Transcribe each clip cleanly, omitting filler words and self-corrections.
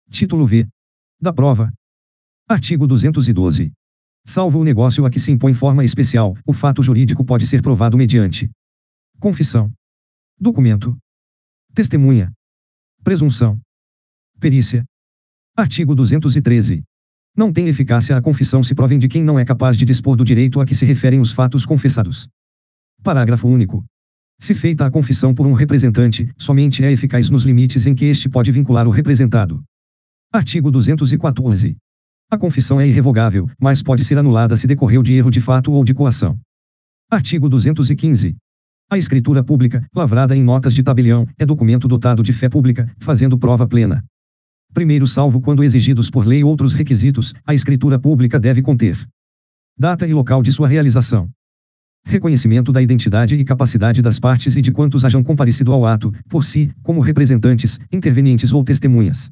Título V. Da prova. Artigo 212. Salvo o negócio a que se impõe forma especial, o fato jurídico pode ser provado mediante confissão, documento, testemunha, presunção, perícia. Artigo 213. Não tem eficácia a confissão se provém de quem não é capaz de dispor do direito a que se referem os fatos confessados. Parágrafo único. Se feita a confissão por um representante, somente é eficaz nos limites em que este pode vincular o representado. Artigo 214. A confissão é irrevogável, mas pode ser anulada se decorreu de erro de fato ou de coação. Artigo 215. A escritura pública, lavrada em notas de tabelião, é documento dotado de fé pública, fazendo prova plena. Primeiro, salvo quando exigidos por lei outros requisitos, a escritura pública deve conter data e local de sua realização, reconhecimento da identidade e capacidade das partes e de quantos hajam comparecido ao ato, por si, como representantes, intervenientes ou testemunhas.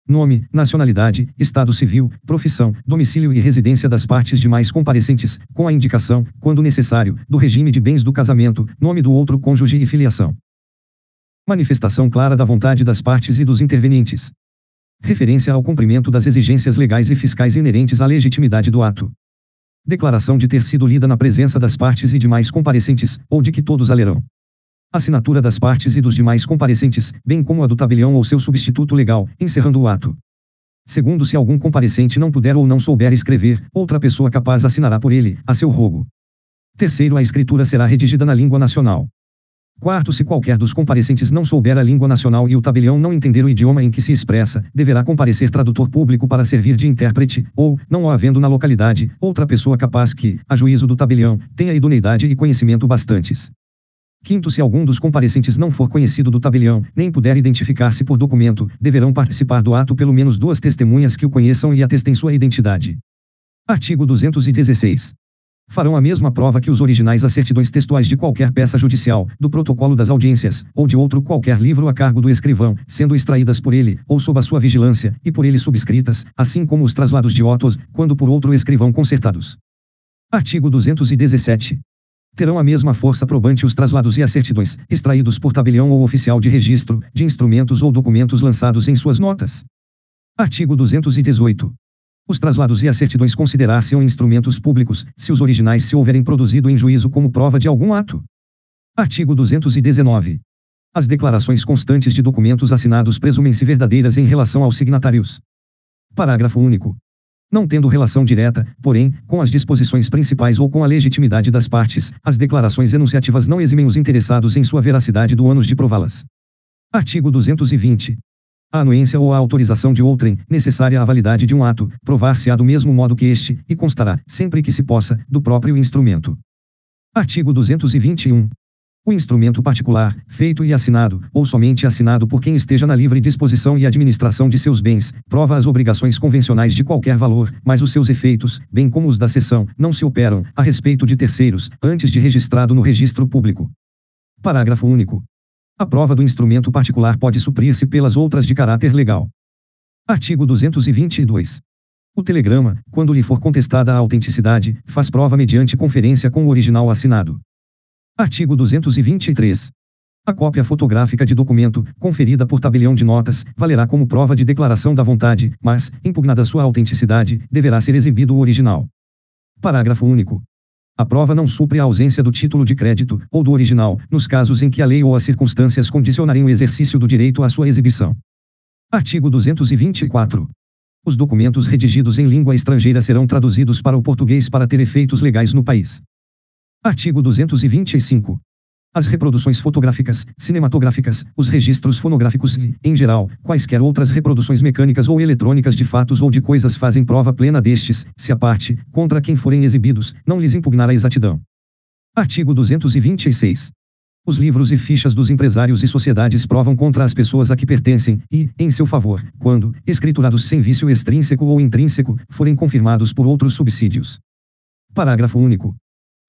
Nome, nacionalidade, estado civil, profissão, domicílio e residência das partes demais comparecentes, com a indicação, quando necessário, do regime de bens do casamento, nome do outro cônjuge e filiação. Manifestação clara da vontade das partes e dos intervenientes. Referência ao cumprimento das exigências legais e fiscais inerentes à legitimidade do ato. Declaração de ter sido lida na presença das partes e demais comparecentes, ou de que todos a lerão. Assinatura das partes e dos demais comparecentes, bem como a do tabelião ou seu substituto legal, encerrando o ato. Segundo, se algum comparecente não puder ou não souber escrever, outra pessoa capaz assinará por ele, a seu rogo. Terceiro, a escritura será redigida na língua nacional. Quarto, se qualquer dos comparecentes não souber a língua nacional e o tabelião não entender o idioma em que se expressa, deverá comparecer tradutor público para servir de intérprete, ou, não o havendo na localidade, outra pessoa capaz que, a juízo do tabelião, tenha idoneidade e conhecimento bastantes. Quinto, se algum dos comparecentes não for conhecido do tabelião, nem puder identificar-se por documento, deverão participar do ato pelo menos 2 testemunhas que o conheçam e atestem sua identidade. Artigo 216. Farão a mesma prova que os originais as certidões textuais de qualquer peça judicial, do protocolo das audiências, ou de outro qualquer livro a cargo do escrivão, sendo extraídas por ele, ou sob a sua vigilância, e por ele subscritas, assim como os traslados de autos, quando por outro escrivão concertados. Artigo 217. Terão a mesma força probante os traslados e as certidões, extraídos por tabelião ou oficial de registro, de instrumentos ou documentos lançados em suas notas. Artigo 218. Os traslados e as certidões considerar-se-ão instrumentos públicos, se os originais se houverem produzido em juízo como prova de algum ato. Artigo 219. As declarações constantes de documentos assinados presumem-se verdadeiras em relação aos signatários. Parágrafo único. Não tendo relação direta, porém, com as disposições principais ou com a legitimidade das partes, as declarações enunciativas não eximem os interessados em sua veracidade do ônus de prová-las. Artigo 220. A anuência ou a autorização de outrem, necessária à validade de um ato, provar-se-á do mesmo modo que este, e constará, sempre que se possa, do próprio instrumento. Artigo 221. O instrumento particular, feito e assinado, ou somente assinado por quem esteja na livre disposição e administração de seus bens, prova as obrigações convencionais de qualquer valor, mas os seus efeitos, bem como os da cessão, não se operam, a respeito de terceiros, antes de registrado no registro público. Parágrafo único. A prova do instrumento particular pode suprir-se pelas outras de caráter legal. Artigo 222. O telegrama, quando lhe for contestada a autenticidade, faz prova mediante conferência com o original assinado. Artigo 223. A cópia fotográfica de documento, conferida por tabelião de notas, valerá como prova de declaração da vontade, mas, impugnada sua autenticidade, deverá ser exibido o original. Parágrafo único. A prova não supre a ausência do título de crédito, ou do original, nos casos em que a lei ou as circunstâncias condicionarem o exercício do direito à sua exibição. Artigo 224. Os documentos redigidos em língua estrangeira serão traduzidos para o português para ter efeitos legais no país. Artigo 225. As reproduções fotográficas, cinematográficas, os registros fonográficos e, em geral, quaisquer outras reproduções mecânicas ou eletrônicas de fatos ou de coisas fazem prova plena destes, se a parte, contra quem forem exibidos, não lhes impugnar a exatidão. Artigo 226. Os livros e fichas dos empresários e sociedades provam contra as pessoas a que pertencem, e, em seu favor, quando, escriturados sem vício extrínseco ou intrínseco, forem confirmados por outros subsídios. Parágrafo único.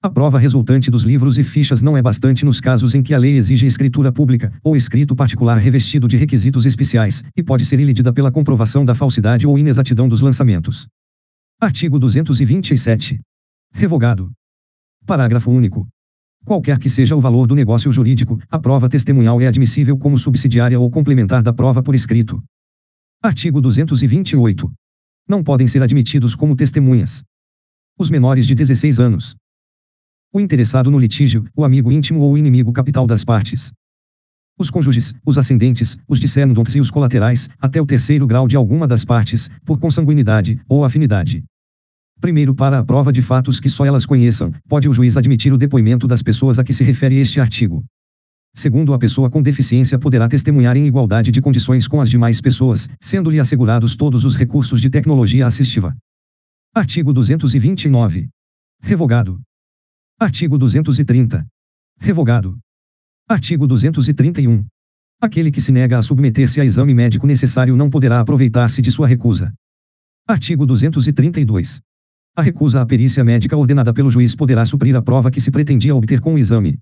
A prova resultante dos livros e fichas não é bastante nos casos em que a lei exige escritura pública, ou escrito particular revestido de requisitos especiais, e pode ser ilidida pela comprovação da falsidade ou inexatidão dos lançamentos. Artigo 227. Revogado. Parágrafo único. Qualquer que seja o valor do negócio jurídico, a prova testemunhal é admissível como subsidiária ou complementar da prova por escrito. Artigo 228. Não podem ser admitidos como testemunhas os menores de 16 anos, o interessado no litígio, o amigo íntimo ou o inimigo capital das partes, os cônjuges, os ascendentes, os descendentes e os colaterais, até o terceiro grau de alguma das partes, por consanguinidade ou afinidade. Primeiro, para a prova de fatos que só elas conheçam, pode o juiz admitir o depoimento das pessoas a que se refere este artigo. Segundo, a pessoa com deficiência poderá testemunhar em igualdade de condições com as demais pessoas, sendo-lhe assegurados todos os recursos de tecnologia assistiva. Artigo 229. Revogado. Artigo 230. Revogado. Artigo 231. Aquele que se nega a submeter-se a exame médico necessário não poderá aproveitar-se de sua recusa. Artigo 232. A recusa à perícia médica ordenada pelo juiz poderá suprir a prova que se pretendia obter com o exame.